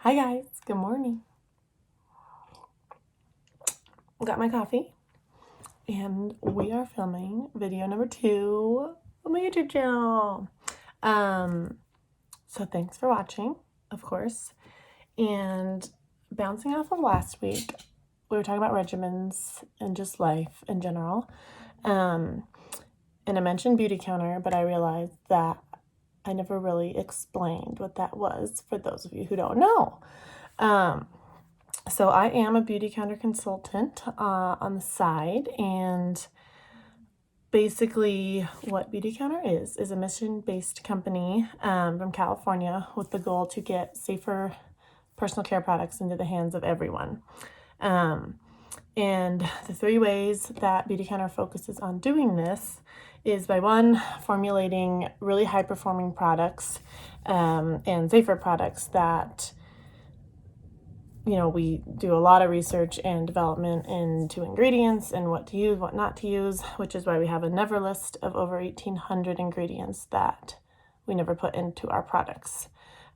Hi guys, good morning. Got my coffee and we are filming video number 2 on my YouTube channel. So thanks for watching, of course. And bouncing off of last week, we were talking about regimens and just life in general. And I mentioned Beautycounter, but I realized that I never really explained what that was for those of you who don't know. So I am a Beautycounter consultant on the side, and basically what Beautycounter is a mission-based company from California with the goal to get safer personal care products into the hands of everyone. And the 3 ways that Beautycounter focuses on doing this is by 1, formulating really high-performing products and safer products that we do a lot of research and development into ingredients and what to use, what not to use, which is why we have a never list of over 1,800 ingredients that we never put into our products.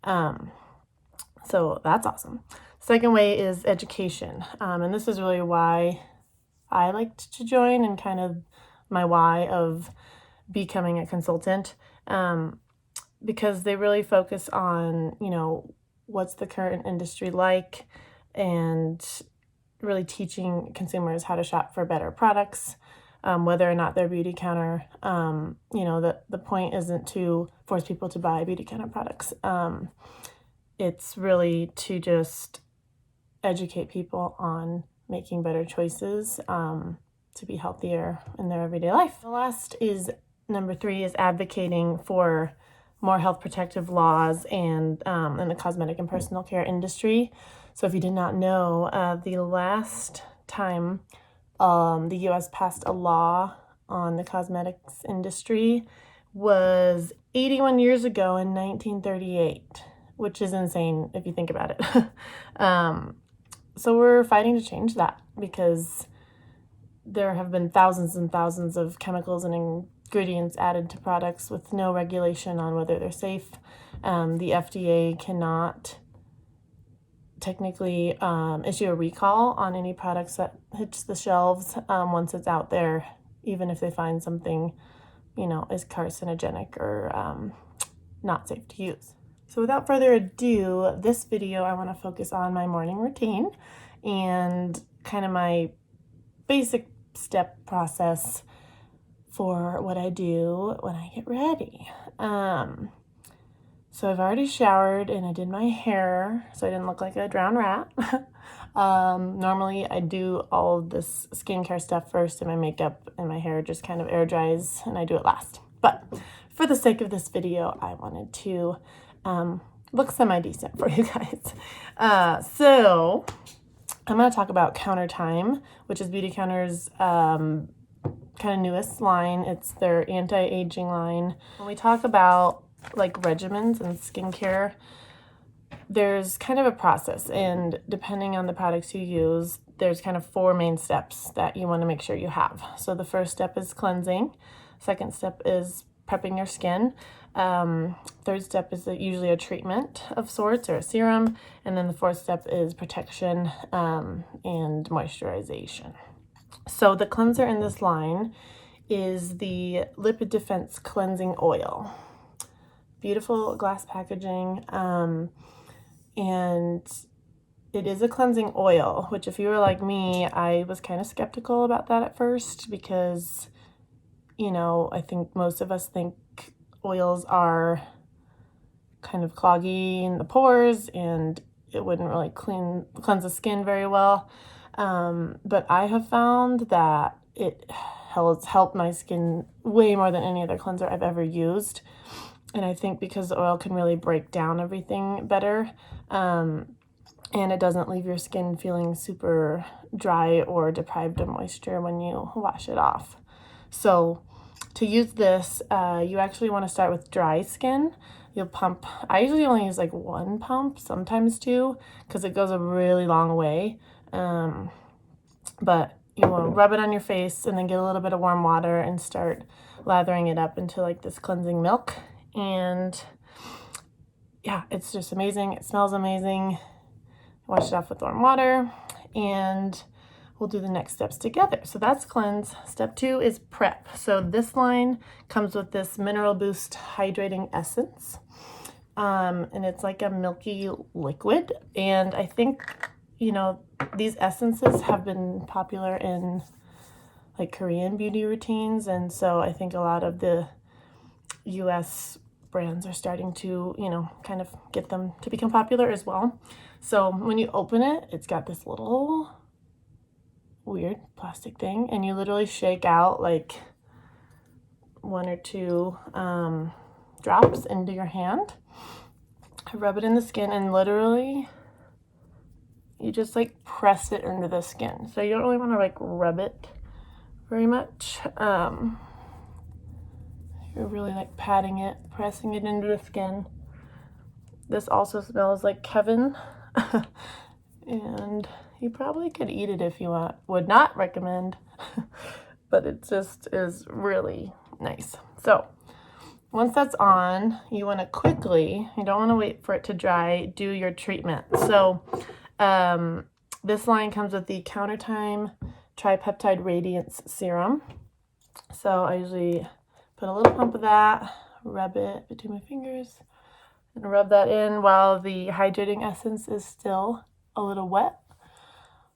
So that's awesome. Second way is education. And this is really why I liked to join and kind of my why of becoming a consultant, because they really focus on, what's the current industry like, and really teaching consumers how to shop for better products, whether or not they're Beautycounter. The point isn't to force people to buy Beautycounter products. It's really to just educate people on making better choices to be healthier in their everyday life. The last is number 3 is advocating for more health protective laws and in the cosmetic and personal care industry. So if you did not know, the last time the U.S. passed a law on the cosmetics industry was 81 years ago in 1938, which is insane if you think about it. So we're fighting to change that because there have been thousands and thousands of chemicals and ingredients added to products with no regulation on whether they're safe. The FDA cannot technically issue a recall on any products that hits the shelves once it's out there, even if they find something, is carcinogenic or not safe to use. So without further ado, this video I want to focus on my morning routine and kind of my basic step process for what I do when I get ready. So I've already showered and I did my hair so I didn't look like a drowned rat. Normally I do all of this skincare stuff first and my makeup and my hair just kind of air dries and I do it last. But for the sake of this video, I wanted to look semi-decent for you guys. So I'm going to talk about Countertime, which is Beautycounter's kind of newest line. It's their anti-aging line. When we talk about like regimens and skincare, there's kind of a process, and depending on the products you use, there's kind of 4 main steps that you want to make sure you have. So the first step is cleansing. Second step is prepping your skin. Third step is usually a treatment of sorts or a serum. And then the 4th step is protection and moisturization. So the cleanser in this line is the Lipid Defense Cleansing Oil. Beautiful glass packaging. And it is a cleansing oil, which if you were like me, I was kind of skeptical about that at first because, I think most of us think oils are kind of cloggy in the pores and it wouldn't really cleanse the skin very well. But I have found that it has helped my skin way more than any other cleanser I've ever used. And I think because the oil can really break down everything better, and it doesn't leave your skin feeling super dry or deprived of moisture when you wash it off. So to use this, you actually want to start with dry skin. You'll pump. I usually only use like 1 pump, sometimes 2, because it goes a really long way. But you want to rub it on your face and then get a little bit of warm water and start lathering it up into like this cleansing milk. And yeah, it's just amazing. It smells amazing. Wash it off with warm water, and we'll do the next steps together. So that's cleanse. Step 2 is prep. So this line comes with this Mineral Boost Hydrating Essence. And it's like a milky liquid. And I think, you know, these essences have been popular in like Korean beauty routines. And so I think a lot of the US brands are starting to, you know, kind of get them to become popular as well. So when you open it, it's got this little weird plastic thing, and you literally shake out like 1 or 2 drops into your hand. Rub it in the skin, and literally you just like press it into the skin. So you don't really want to like rub it very much. You're really like patting it, pressing it into the skin. This also smells like Kevin. And you probably could eat it if you want. Would not recommend, but it just is really nice. So once that's on, you want to quickly, you don't want to wait for it to dry, do your treatment. So this line comes with the Countertime Tripeptide Radiance Serum. So I usually put a little pump of that, rub it between my fingers, and rub that in while the hydrating essence is still a little wet.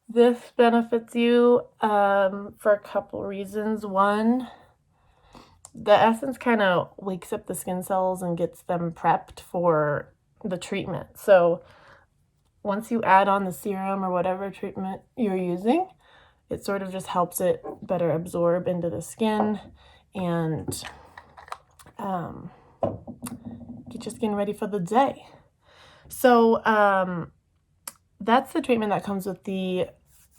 This benefits you for a couple reasons. One, the essence kind of wakes up the skin cells and gets them prepped for the treatment. So once you add on the serum or whatever treatment you're using, it sort of just helps it better absorb into the skin and get your skin ready for the day. So that's the treatment that comes with the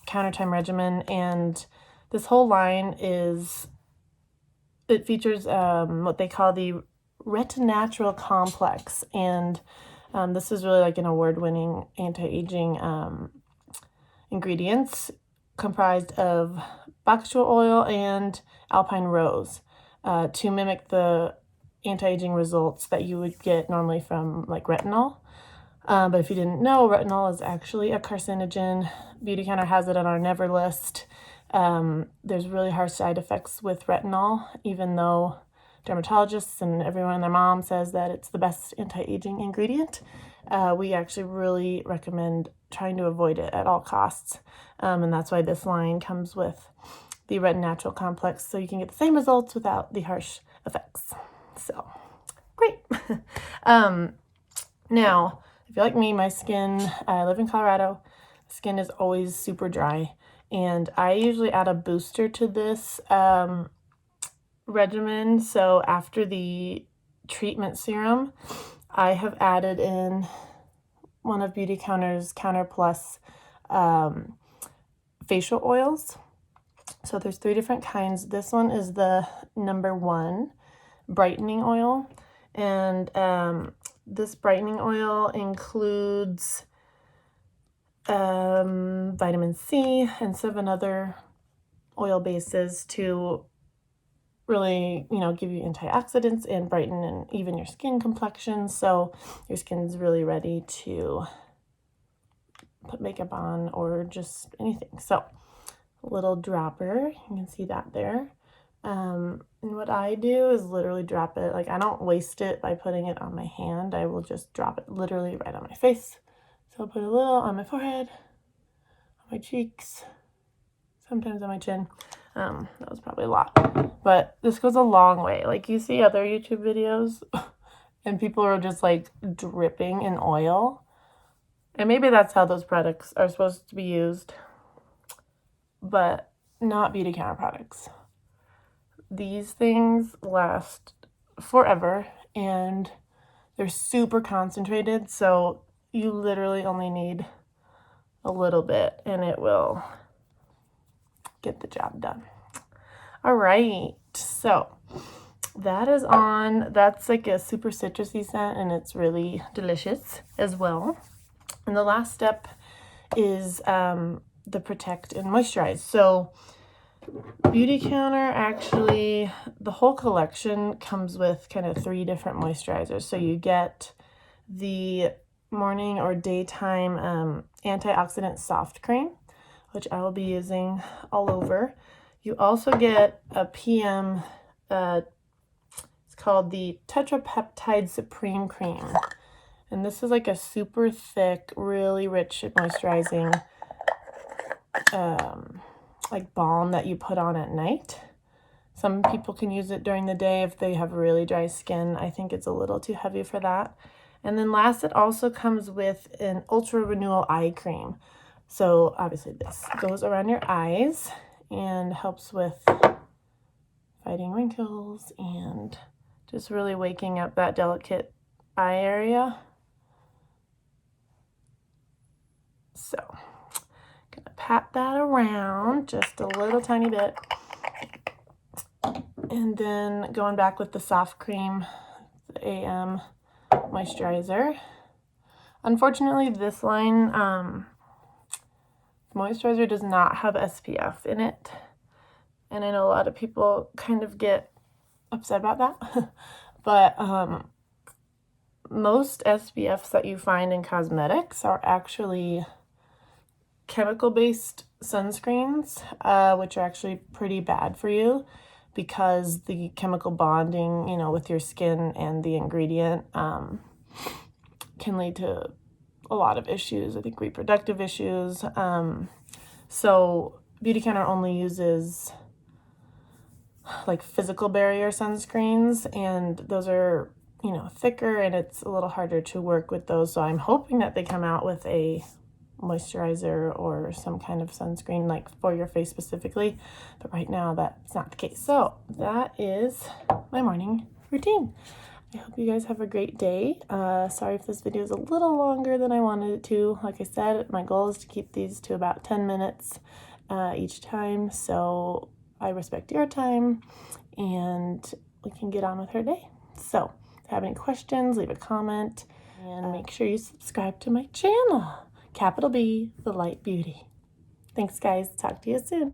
Countertime Regimen, and this whole line it features what they call the Retinatural Complex, and this is really like an award-winning anti-aging ingredients comprised of bok choy oil and alpine rose to mimic the anti-aging results that you would get normally from like retinol. But if you didn't know, retinol is actually a carcinogen. Beautycounter has it on our never list. There's really harsh side effects with retinol, even though dermatologists and everyone and their mom says that it's the best anti-aging ingredient. We actually really recommend trying to avoid it at all costs. And that's why this line comes with the Retinatural Complex, so you can get the same results without the harsh effects. So, great. Now, if you're like me, my skin, I live in Colorado, skin is always super dry, and I usually add a booster to this regimen. So after the treatment serum, I have added in one of Beautycounter's Counter Plus facial oils. So there's 3 different kinds. This one is the #1 brightening oil, and this brightening oil includes vitamin C and 7 other oil bases to really, you know, give you antioxidants and brighten and even your skin complexion, so your skin's really ready to put makeup on or just anything. So a little dropper, you can see that there. And what I do is literally drop it, like I don't waste it by putting it on my hand. I will just drop it literally right on my face. So I'll put a little on my forehead, on my cheeks, sometimes on my chin. That was probably a lot, but this goes a long way. Like you see other YouTube videos and people are just like dripping in oil, and maybe that's how those products are supposed to be used, but not Beautycounter products. These things last forever, and they're super concentrated, so you literally only need a little bit and it will get the job done. All right, so that is on. That's like a super citrusy scent, and it's really delicious as well. And the last step is the protect and moisturize. So Beautycounter, actually, the whole collection comes with kind of 3 different moisturizers. So you get the morning or daytime antioxidant soft cream, which I will be using all over. You also get a PM, it's called the Tetrapeptide Supreme Cream. And this is like a super thick, really rich moisturizing like balm that you put on at night. Some people can use it during the day if they have really dry skin. I think it's a little too heavy for that. And then last, it also comes with an Ultra Renewal Eye Cream. So obviously this goes around your eyes and helps with fighting wrinkles and just really waking up that delicate eye area. So gonna pat that around just a little tiny bit. And then going back with the soft cream, the AM moisturizer. Unfortunately, this line moisturizer does not have SPF in it. And I know a lot of people kind of get upset about that. But most SPFs that you find in cosmetics are actually chemical-based sunscreens, which are actually pretty bad for you because the chemical bonding, you know, with your skin and the ingredient can lead to a lot of issues. I think reproductive issues. So Beautycounter only uses like physical barrier sunscreens, and those are, you know, thicker and it's a little harder to work with those. So I'm hoping that they come out with a moisturizer or some kind of sunscreen like for your face specifically, but right now that's not the case. So that is my morning routine. I hope you guys have a great day. Sorry if this video is a little longer than I wanted it to. Like I said, my goal is to keep these to about 10 minutes each time, so I respect your time and we can get on with our day. So if you have any questions, leave a comment and make sure you subscribe to my channel. Capital B, The Light Beauty. Thanks, guys. Talk to you soon.